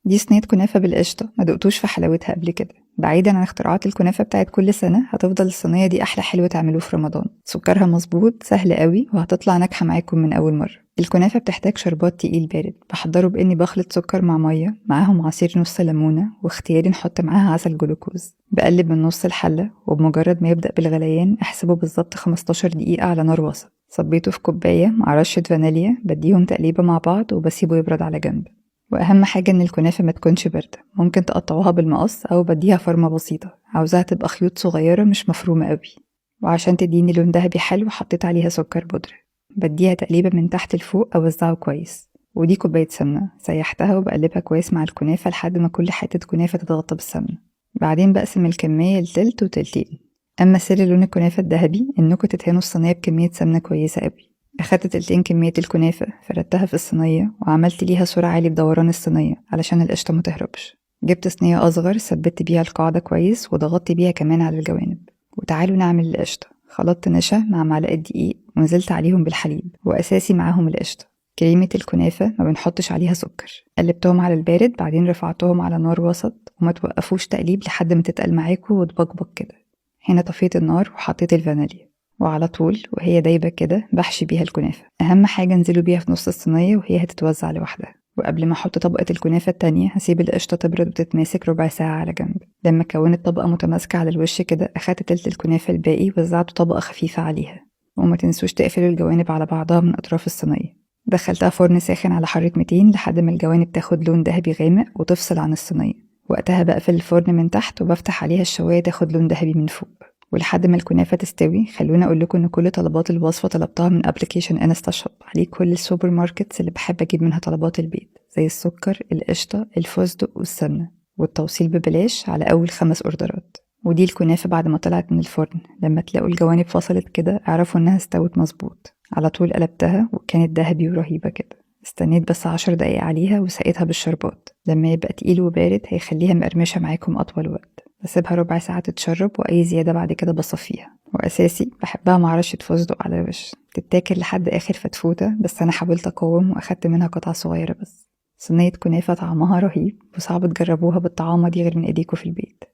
دي صينية كنافة بالقشطة، ما دقتوش في حلاوتها قبل كده. بعيدا عن اختراعات الكنافة بتاعت كل سنة، هتفضل الصينية دي أحلى حلو تعملوه في رمضان. سكرها مظبوط، سهل قوي، وهتطلع ناجحة معاكم من أول مرة. الكنافة بتحتاج شربات تقيل بارد، بحضره بإني بخلط سكر مع مية معاهم عصير نص ليمونة، واختياري نحط معاها عسل جلوكوز. بقلب من نص الحلة، وبمجرد ما يبدأ بالغليان احسبه بالظبط 15 دقيقة على نار وسط. صبيته في كوباية مع رشة فانيليا، بديهم تقليبة مع بعض وبسيبه يبرد على جنب. واهم حاجه ان الكنافه ما تكونش بارده، ممكن تقطعوها بالمقص او بديها فرمه بسيطه، عاوزاها تبقى خيوط صغيره مش مفرومه قوي. وعشان تديني لون دهبي حلو حطيت عليها سكر بودره. بديها تقليبه من تحت لفوق اوزعه كويس. ودي كوبايه سمنه سيحتها وبقلبها كويس مع الكنافه لحد ما كل حته كنافه تتغطى بالسمنه. بعدين بقسم الكميه لتلت وتلتين. اما سر لون الكنافه الذهبي انكم تدهنوا الصينيه بكميه سمنه كويسه قوي. أخدت تلتين كمية الكنافة، فردتها في الصينية وعملت ليها سرعة عالي بدوران الصينية علشان القشطة متهربش. جبت صينية أصغر ثبت بيها القاعدة كويس وضغطت بيها كمان على الجوانب. وتعالوا نعمل القشطة. خلطت نشا مع معلقة دقيق ونزلت عليهم بالحليب، وأساسي معاهم القشطة. كريمة الكنافة ما بنحطش عليها سكر. قلبتهم على البارد، بعدين رفعتهم على نار وسط، وما توقفوش تقليب لحد ما تتقل معاكوا وتبقبق كده. هنا طفيت النار وحطيت الفانيليا، وعلى طول وهي دايبة كده بحشي بيها الكنافة. أهم حاجة انزلوا بيها في نص الصينية وهي هتتوزع لوحدها. وقبل ما احط طبقة الكنافة التانية هسيب القشطة تبرد وتتماسك ربع ساعة على جنب. لما كونت طبقة متماسكة على الوش كده، أخدت تلت الكنافة الباقي وزعته طبقة خفيفة عليها. وما تنسوش تقفلوا الجوانب على بعضها من أطراف الصينية. دخلتها فرن ساخن على حرارة 200 لحد ما الجوانب تاخد لون ذهبي غامق وتفصل عن الصينية. وقتها بقفل الفرن من تحت وبفتح عليها الشواية تاخد لون ذهبي من فوق. ولحد ما الكنافة تستوي، خلوني أقول لكم إن كل طلبات الوصفة طلبتها من أبليكيشن انستا شوب، عليه كل السوبر ماركتس اللي بحب أجيب منها طلبات البيت، زي السكر، القشطة، الفستق والسمنة. والتوصيل ببلاش على أول 5 أوردرات. ودي الكنافة بعد ما طلعت من الفرن، لما تلاقوا الجوانب فصلت كده اعرفوا إنها استوت مظبوط. على طول قلبتها وكانت ذهبي ورهيبة كده. استنيت بس 10 دقايق عليها وسقيتها بالشربات. لما يبقى تقيل وبارد هيخليها مقرمشة معاكم أطول وقت. بسيبها ربع ساعة تتشرب، وأي زيادة بعد كده بصفيها. وأساسي بحبها مع رشة فستق على الوش، تتاكل لحد آخر فتفوتة، بس أنا حاولت أقاوم وأخدت منها قطعة صغيرة بس. صينية كنافة طعمها رهيب، وصعب تجربوها بالطعامة دي غير من إيديكوا في البيت.